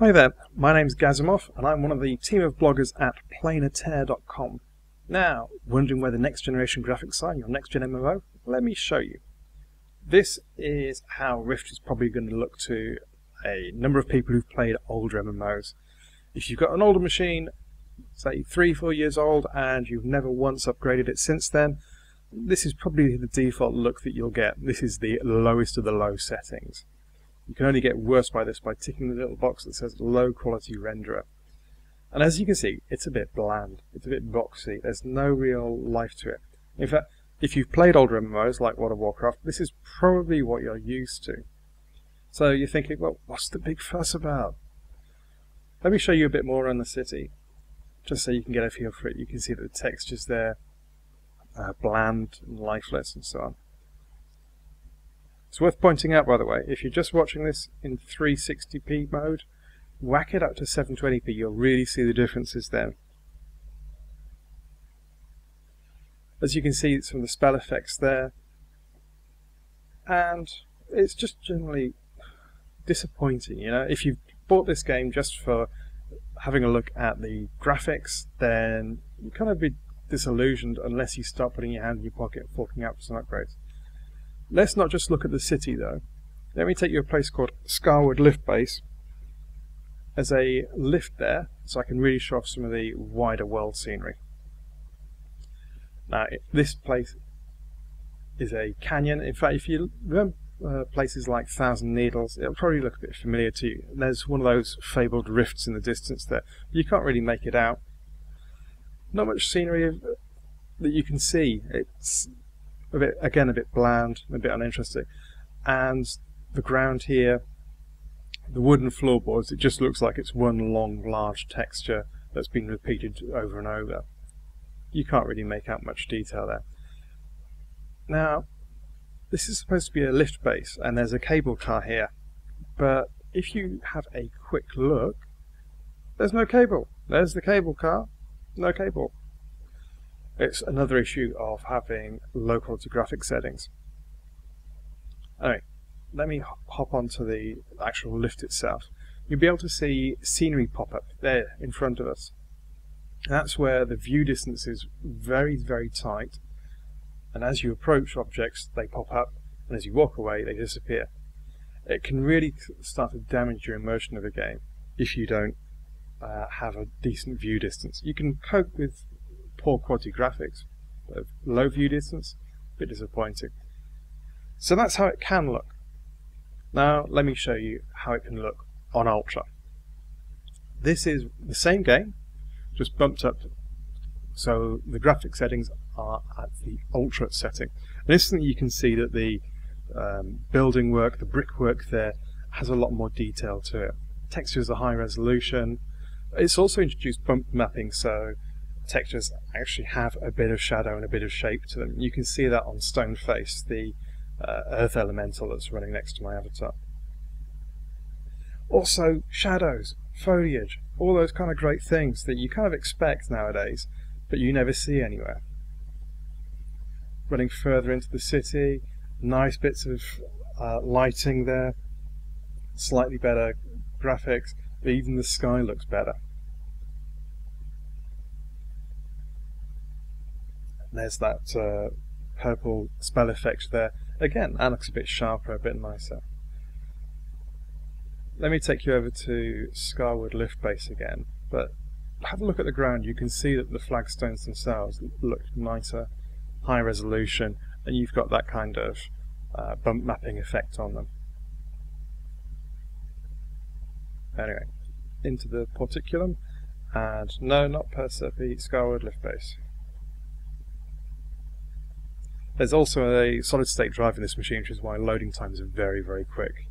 Hi there, my name's Gazimov and I'm one of the team of bloggers at Planetaire.com. Now, wondering where the next generation graphics are in your next gen MMO? Let me show you. This is how Rift is probably going to look to a number of people who've played older MMOs. If you've got an older machine, say 3-4 years old, and you've never once upgraded it since then, this is probably the default look that you'll get. This is the lowest of the low settings. You can only get worse by this by ticking the little box that says low quality renderer. And as you can see, it's a bit bland, it's a bit boxy, there's no real life to it. In fact, if you've played older MMOs like World of Warcraft, this is probably what you're used to. So you're thinking, well, what's the big fuss about? Let me show you a bit more on the city, just so you can get a feel for it. You can see that the textures there are bland and lifeless and so on. It's worth pointing out, by the way, if you're just watching this in 360p mode, whack it up to 720p, you'll really see the differences then. As you can see, some of the spell effects there, and it's just generally disappointing. You know, if you've bought this game just for having a look at the graphics, then you kind of be disillusioned unless you start putting your hand in your pocket and forking out for some upgrades. Let's not just look at the city though. Let me take you to a place called Scarwood Lift Base. There's a lift there, so I can really show off some of the wider world scenery. Now, this place is a canyon. In fact, if you remember places like Thousand Needles, it'll probably look a bit familiar to you. There's one of those fabled rifts in the distance there. You can't really make it out. Not much scenery that you can see. It's a bit bland, a bit uninteresting. And the ground here, the wooden floorboards, it just looks like it's one long, large texture that's been repeated over and over. You can't really make out much detail there. Now, this is supposed to be a lift base, and there's a cable car here. But if you have a quick look, there's no cable. There's the cable car, no cable. It's another issue of having low quality graphic settings. Anyway, let me hop onto the actual lift itself. You'll be able to see scenery pop up there in front of us. That's where the view distance is very, very tight, and as you approach objects they pop up, and as you walk away they disappear. It can really start to damage your immersion of a game if you don't have a decent view distance. You can cope with poor quality graphics, but low view distance, a bit disappointing. So that's how it can look. Now let me show you how it can look on Ultra. This is the same game, just bumped up, so the graphic settings are at the Ultra setting. And instantly you can see that the building work, the brickwork there, has a lot more detail to it. Textures are high resolution. It's also introduced bump mapping, so textures actually have a bit of shadow and a bit of shape to them. You can see that on Stoneface, the earth elemental that's running next to my avatar. Also shadows, foliage, all those kind of great things that you kind of expect nowadays, but you never see anywhere. Running further into the city, nice bits of lighting there, slightly better graphics, but even the sky looks better. There's that purple spell effect there. Again, that looks a bit sharper, a bit nicer. Let me take you over to Scarwood Lift Base again, but have a look at the ground. You can see that the flagstones themselves look nicer, high resolution, and you've got that kind of bump mapping effect on them. Anyway, into the Porticulum, and no, not Persepi, Scarwood Lift Base. There's also a solid state drive in this machine, which is why loading times are very, very quick.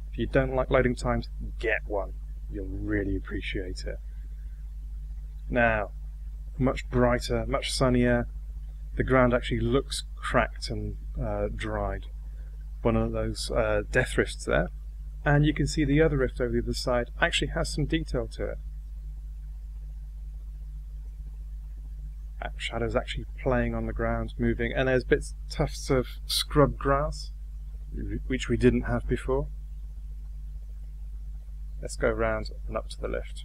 If you don't like loading times, get one. You'll really appreciate it. Now, much brighter, much sunnier. The ground actually looks cracked and dried. One of those death rifts there. And you can see the other rift over the other side actually has some detail to it. Shadows actually playing on the ground, moving, and there's tufts of scrub grass, which we didn't have before. Let's go around and up to the lift.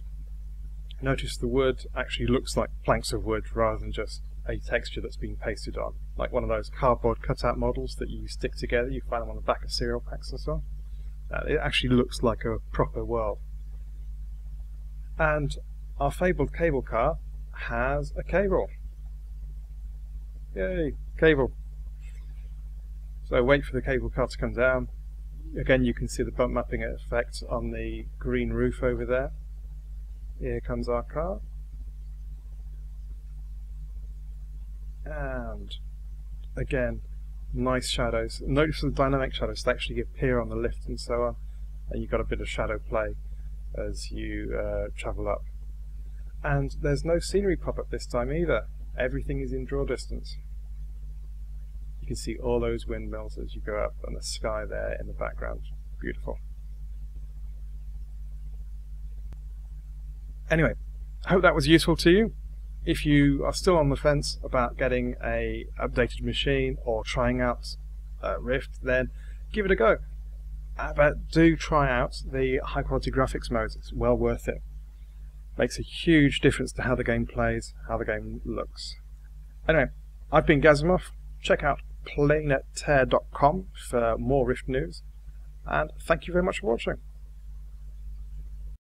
Notice the wood actually looks like planks of wood rather than just a texture that's been pasted on, like one of those cardboard cutout models that you stick together. You find them on the back of cereal packs and so on. It actually looks like a proper world. And our fabled cable car has a cable. Yay, cable. So wait for the cable car to come down. Again, you can see the bump mapping effect on the green roof over there. Here comes our car. And again, nice shadows. Notice the dynamic shadows that actually appear on the lift and so on. And you've got a bit of shadow play as you travel up. And there's no scenery pop-up this time either. Everything is in draw distance. You can see all those windmills as you go up and the sky there in the background. Beautiful. Anyway, I hope that was useful to you. If you are still on the fence about getting a updated machine or trying out Rift, then give it a go. But do try out the high quality graphics modes. It's well worth it. Makes a huge difference to how the game plays, how the game looks. Anyway, I've been Gazimov. Check out planettear.com for more Rift news, and thank you very much for watching.